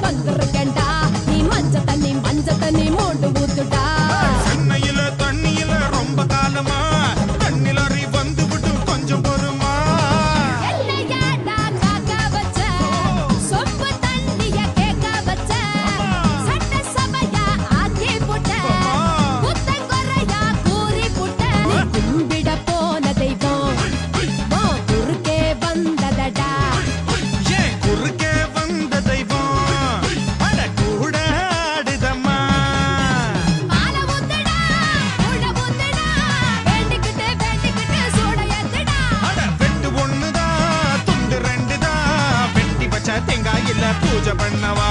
வந்திருக்கேன்டா நீ மஞ்ச தண்ணி மோண்டு ஊத்துடா சென்னையில தண்ணியில ரொம்ப காலமா தண்ணிலறி வந்து விட்டு கொஞ்சம் பொறுமா என்னையாடா காக்க வச்ச சொம்பு தண்ணிய கேட்க வச்ச சட்ட சபையா ஆக்கி புட்ட புத்தங்கொரையா கூறி புட்ட நீ கும்பிட போன தெய்வம் குறுக்கே வந்ததடா ஏன் குறுக்கே வந்த தெய்வம் அட கூட ஆடுதம்மா பால ஊத்துடா உள்ள ஊத்துடா வேண்டிக்கிட்டு சூட ஏத்துடா அட வெட்டு ஒண்ணுதான் துண்டு ரெண்டுதான் வெட்டி வச்ச தேங்காயில பூஜை பண்ணவா